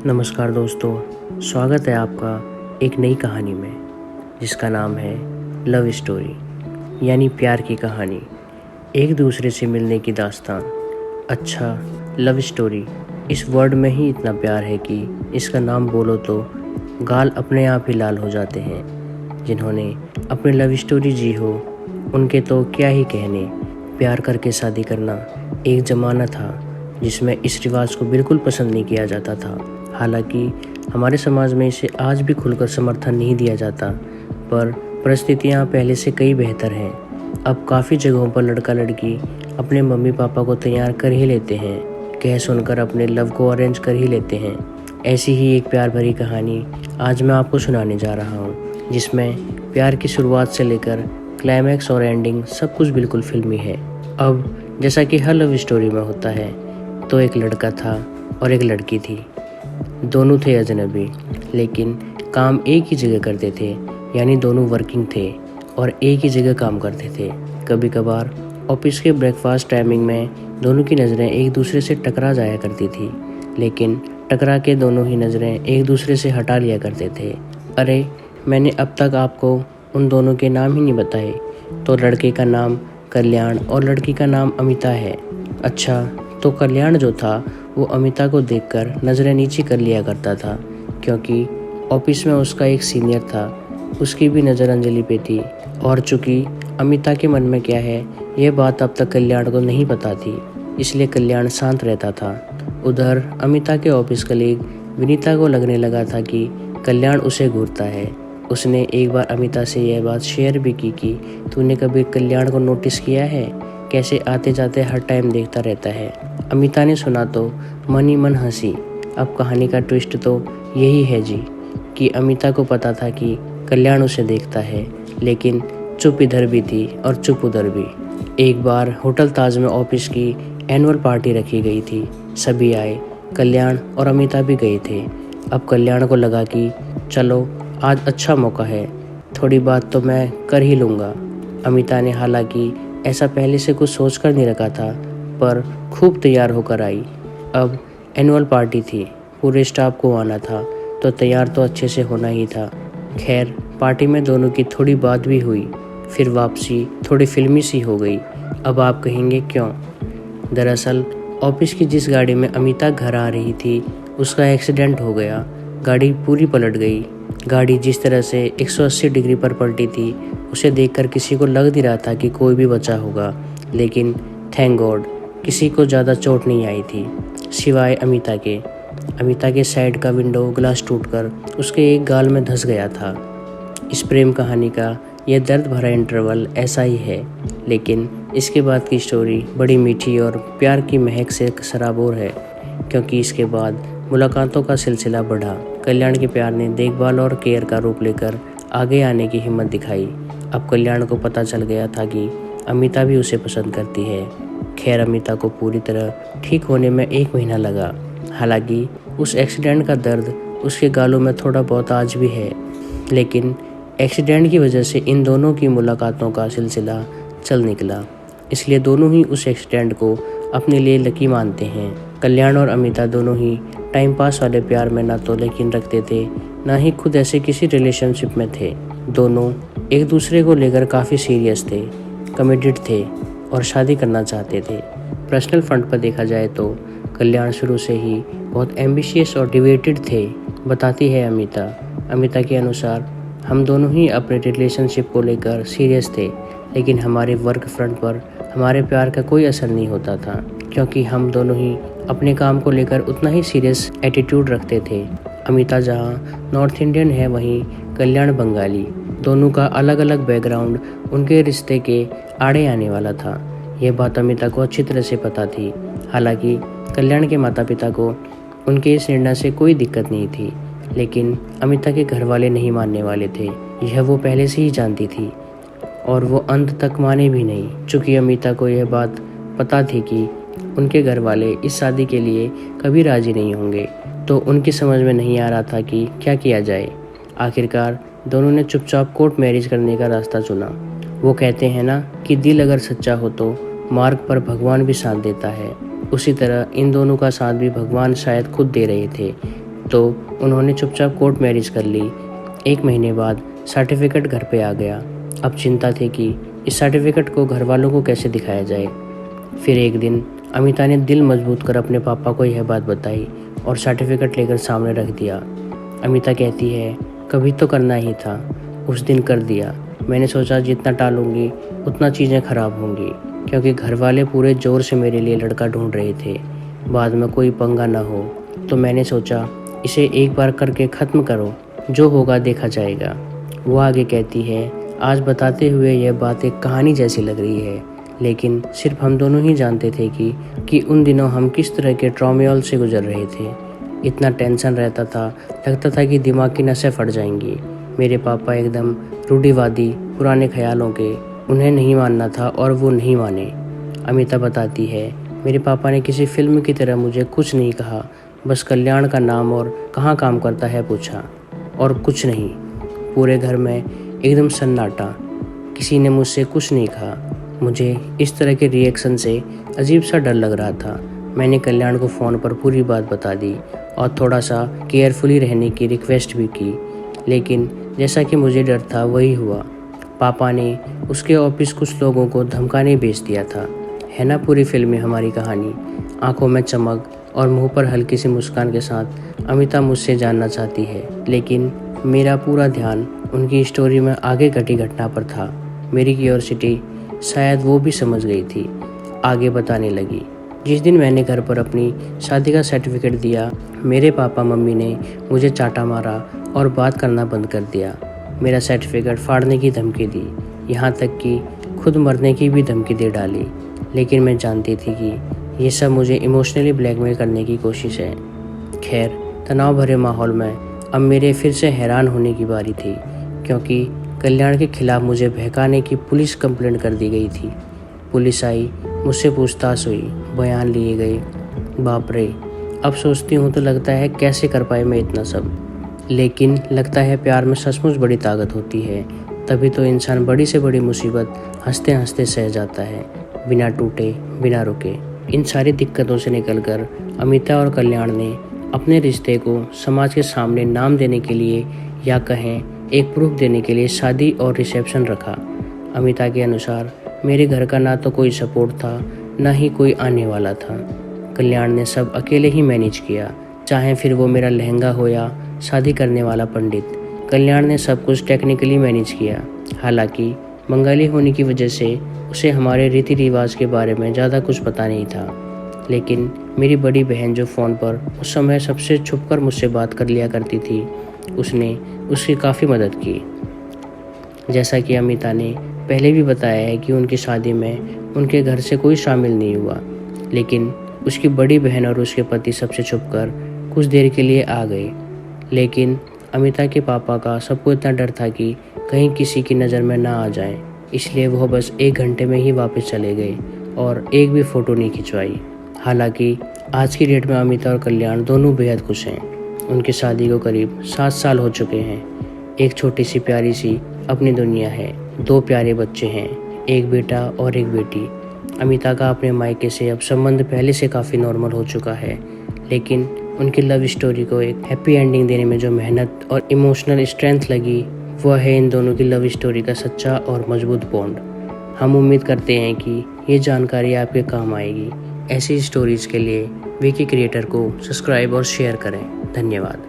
नमस्कार दोस्तों, स्वागत है आपका एक नई कहानी में जिसका नाम है लव स्टोरी यानी प्यार की कहानी, एक दूसरे से मिलने की दास्तान। अच्छा, लव स्टोरी इस वर्ड में ही इतना प्यार है कि इसका नाम बोलो तो गाल अपने आप ही लाल हो जाते हैं। जिन्होंने अपनी लव स्टोरी जी हो उनके तो क्या ही कहने। प्यार करके शादी करना एक ज़माना था जिसमें इस रिवाज को बिल्कुल पसंद नहीं किया जाता था। हालांकि हमारे समाज में इसे आज भी खुलकर समर्थन नहीं दिया जाता, पर परिस्थितियाँ पहले से कई बेहतर हैं। अब काफ़ी जगहों पर लड़का लड़की अपने मम्मी पापा को तैयार कर ही लेते हैं, कह सुनकर अपने लव को अरेंज कर ही लेते हैं। ऐसी ही एक प्यार भरी कहानी आज मैं आपको सुनाने जा रहा हूँ, जिसमें प्यार की शुरुआत से लेकर क्लाइमैक्स और एंडिंग सब कुछ बिल्कुल फिल्मी है। अब जैसा कि हर लव स्टोरी में होता है, तो एक लड़का था और एक लड़की थी। दोनों थे अजनबी, लेकिन काम एक ही जगह करते थे, यानी दोनों वर्किंग थे और एक ही जगह काम करते थे। कभी कभार ऑफिस के ब्रेकफास्ट टाइमिंग में दोनों की नज़रें एक दूसरे से टकरा जाया करती थी, लेकिन टकरा के दोनों ही नज़रें एक दूसरे से हटा लिया करते थे। अरे, मैंने अब तक आपको उन दोनों के नाम ही नहीं बताए। तो लड़के का नाम कल्याण और लड़की का नाम अमिता है। अच्छा, तो कल्याण जो था वो अमिता को देखकर नज़रें नीचे कर लिया करता था, क्योंकि ऑफिस में उसका एक सीनियर था, उसकी भी नज़र अंजलि पे थी। और चूँकि अमिता के मन में क्या है यह बात अब तक कल्याण को नहीं पता थी, इसलिए कल्याण शांत रहता था। उधर अमिता के ऑफिस कलीग विनीता को लगने लगा था कि कल्याण उसे घूरता है। उसने एक बार अमिता से यह बात शेयर भी की कि तूने कभी कल्याण को नोटिस किया है, कैसे आते जाते हर टाइम देखता रहता है। अमिता ने सुना तो मन ही मन हंसी। अब कहानी का ट्विस्ट तो यही है जी, कि अमिता को पता था कि कल्याण उसे देखता है, लेकिन चुप इधर भी थी और चुप उधर भी। एक बार होटल ताज में ऑफिस की एनुअल पार्टी रखी गई थी। सभी आए, कल्याण और अमिता भी गए थे। अब कल्याण को लगा कि चलो आज अच्छा मौका है, थोड़ी बात तो मैं कर ही लूँगा। अमिता ने हालांकि ऐसा पहले से कुछ सोच कर नहीं रखा था, पर खूब तैयार होकर आई। अब एनुअल पार्टी थी, पूरे स्टाफ को आना था, तो तैयार तो अच्छे से होना ही था। खैर, पार्टी में दोनों की थोड़ी बात भी हुई, फिर वापसी थोड़ी फिल्मी सी हो गई। अब आप कहेंगे क्यों? दरअसल ऑफिस की जिस गाड़ी में अमिता घर आ रही थी उसका एक्सीडेंट हो गया। गाड़ी पूरी पलट गई। गाड़ी जिस तरह से 180 डिग्री पर पलटी थी, उसे देखकर किसी को लग नहीं रहा था कि कोई भी बचा होगा, लेकिन थैंक गॉड किसी को ज़्यादा चोट नहीं आई थी, सिवाय अमिता के। अमिता के साइड का विंडो ग्लास टूटकर उसके एक गाल में धंस गया था। इस प्रेम कहानी का यह दर्द भरा इंटरवल ऐसा ही है, लेकिन इसके बाद की स्टोरी बड़ी मीठी और प्यार की महक से सराबोर है, क्योंकि इसके बाद मुलाकातों का सिलसिला बढ़ा। कल्याण के प्यार ने देखभाल और केयर का रूप लेकर आगे आने की हिम्मत दिखाई। अब कल्याण को पता चल गया था कि अमिता भी उसे पसंद करती है। खैर, अमिता को पूरी तरह ठीक होने में 1 महीना लगा। हालांकि उस एक्सीडेंट का दर्द उसके गालों में थोड़ा बहुत आज भी है, लेकिन एक्सीडेंट की वजह से इन दोनों की मुलाकातों का सिलसिला चल निकला, इसलिए दोनों ही उस एक्सीडेंट को अपने लिए लकी मानते हैं। कल्याण और अमिता दोनों ही टाइम पास वाले प्यार में ना तो यकीन रखते थे, ना ही खुद ऐसे किसी रिलेशनशिप में थे। दोनों एक दूसरे को लेकर काफ़ी सीरियस थे, कमिटेड थे और शादी करना चाहते थे। पर्सनल फ्रंट पर देखा जाए तो कल्याण शुरू से ही बहुत एम्बिशियस और डिवेटेड थे, बताती है अमिता। अमिता के अनुसार हम दोनों ही अपने रिलेशनशिप को लेकर सीरियस थे, लेकिन हमारे वर्क फ्रंट पर हमारे प्यार का कोई असर नहीं होता था, क्योंकि हम दोनों ही अपने काम को लेकर उतना ही सीरियस एटीट्यूड रखते थे। अमिता जहाँ नॉर्थ इंडियन है, वहीं कल्याण बंगाली। दोनों का अलग अलग बैकग्राउंड उनके रिश्ते के आड़े आने वाला था। यह बात अमिता को अच्छी तरह से पता थी। हालांकि कल्याण के माता पिता को उनके इस निर्णय से कोई दिक्कत नहीं थी, लेकिन अमिता के घर वाले नहीं मानने वाले थे। यह वो पहले से ही जानती थी और वो अंत तक माने भी नहीं। चूँकि अमिता को यह बात पता थी कि उनके घर वाले इस शादी के लिए कभी राजी नहीं होंगे, तो उनकी समझ में नहीं आ रहा था कि क्या किया जाए। आखिरकार दोनों ने चुपचाप कोर्ट मैरिज करने का रास्ता चुना। वो कहते हैं ना कि दिल अगर सच्चा हो तो मार्ग पर भगवान भी साथ देता है। उसी तरह इन दोनों का साथ भी भगवान शायद खुद दे रहे थे। तो उन्होंने चुपचाप कोर्ट मैरिज कर ली। 1 महीने बाद सर्टिफिकेट घर पे आ गया। अब चिंता थी कि इस सर्टिफिकेट को घर वालों को कैसे दिखाया जाए। फिर एक दिन अमिता ने दिल मजबूत कर अपने पापा को यह बात बताई और सर्टिफिकेट लेकर सामने रख दिया। अमिता कहती है, कभी तो करना ही था, उस दिन कर दिया। मैंने सोचा जितना टालूंगी उतना चीज़ें ख़राब होंगी, क्योंकि घर वाले पूरे ज़ोर से मेरे लिए लड़का ढूंढ रहे थे। बाद में कोई पंगा ना हो, तो मैंने सोचा इसे एक बार करके ख़त्म करो, जो होगा देखा जाएगा। वो आगे कहती है, आज बताते हुए यह बात एक कहानी जैसी लग रही है, लेकिन सिर्फ हम दोनों ही जानते थे कि उन दिनों हम किस तरह के ट्रॉमेल से गुजर रहे थे। इतना टेंशन रहता था, लगता था कि दिमाग की नसें फट जाएंगी। मेरे पापा एकदम रूढ़िवादी, पुराने ख्यालों के, उन्हें नहीं मानना था और वो नहीं माने। अमिता बताती है, मेरे पापा ने किसी फिल्म की तरह मुझे कुछ नहीं कहा, बस कल्याण का नाम और कहाँ काम करता है पूछा, और कुछ नहीं। पूरे घर में एकदम सन्नाटा, किसी ने मुझसे कुछ नहीं कहा। मुझे इस तरह के रिएक्शन से अजीब सा डर लग रहा था। मैंने कल्याण को फ़ोन पर पूरी बात बता दी और थोड़ा सा केयरफुली रहने की रिक्वेस्ट भी की, लेकिन जैसा कि मुझे डर था वही हुआ। पापा ने उसके ऑफिस कुछ लोगों को धमकाने भेज दिया था। है ना पूरी फिल्म में हमारी कहानी। आंखों में चमक और मुंह पर हल्की सी मुस्कान के साथ अमिता मुझसे जानना चाहती है, लेकिन मेरा पूरा ध्यान उनकी स्टोरी में आगे घटी घटना पर था। मेरी क्यूरियोसिटी शायद वो भी समझ गई थी। आगे बताने लगी, जिस दिन मैंने घर पर अपनी शादी का सर्टिफिकेट दिया, मेरे पापा मम्मी ने मुझे चाटा मारा और बात करना बंद कर दिया। मेरा सर्टिफिकेट फाड़ने की धमकी दी, यहाँ तक कि खुद मरने की भी धमकी दे डाली। लेकिन मैं जानती थी कि ये सब मुझे इमोशनली ब्लैकमेल करने की कोशिश है। खैर, तनाव भरे माहौल में अब मेरे फिर से हैरान होने की बारी थी, क्योंकि कल्याण के खिलाफ मुझे बहकाने की पुलिस कंप्लेंट कर दी गई थी। पुलिस आई, मुझसे पूछताछ हुई, बयान लिए गए। बाप रे, अब सोचती हूँ तो लगता है कैसे कर पाए मैं इतना सब। लेकिन लगता है प्यार में सचमुच बड़ी ताकत होती है, तभी तो इंसान बड़ी से बड़ी मुसीबत हंसते हंसते सह जाता है, बिना टूटे बिना रुके। इन सारी दिक्कतों से निकलकर अमिता और कल्याण ने अपने रिश्ते को समाज के सामने नाम देने के लिए, या कहें एक प्रूफ देने के लिए, शादी और रिसेप्शन रखा। अमिता के अनुसार मेरे घर का ना तो कोई सपोर्ट था, ना ही कोई आने वाला था। कल्याण ने सब अकेले ही मैनेज किया, चाहे फिर वो मेरा लहंगा हो या शादी करने वाला पंडित। कल्याण ने सब कुछ टेक्निकली मैनेज किया। हालांकि बंगाली होने की वजह से उसे हमारे रीति रिवाज के बारे में ज़्यादा कुछ पता नहीं था, लेकिन मेरी बड़ी बहन जो फ़ोन पर उस समय सबसे छुपकर मुझसे बात कर लिया करती थी, उसने उसकी काफ़ी मदद की। जैसा कि अमिता ने पहले भी बताया है कि उनकी शादी में उनके घर से कोई शामिल नहीं हुआ, लेकिन उसकी बड़ी बहन और उसके पति सबसे छुपकर कुछ देर के लिए आ गए। लेकिन अमिता के पापा का सबको इतना डर था कि कहीं किसी की नज़र में ना आ जाए, इसलिए वह बस 1 घंटे में ही वापस चले गए और एक भी फ़ोटो नहीं खिंचवाई। हालांकि आज की डेट में अमिता और कल्याण दोनों बेहद खुश हैं। उनकी शादी को करीब 7 साल हो चुके हैं। एक छोटी सी प्यारी सी अपनी दुनिया है। 2 प्यारे बच्चे हैं, एक बेटा और एक बेटी। अमिता का अपने मायके से अब संबंध पहले से काफ़ी नॉर्मल हो चुका है, लेकिन उनकी लव स्टोरी को एक हैप्पी एंडिंग देने में जो मेहनत और इमोशनल स्ट्रेंथ लगी, वह है इन दोनों की लव स्टोरी का सच्चा और मजबूत बॉन्ड। हम उम्मीद करते हैं कि ये जानकारी आपके काम आएगी। ऐसी स्टोरीज़ के लिए विकी क्रिएटर को सब्सक्राइब और शेयर करें। धन्यवाद।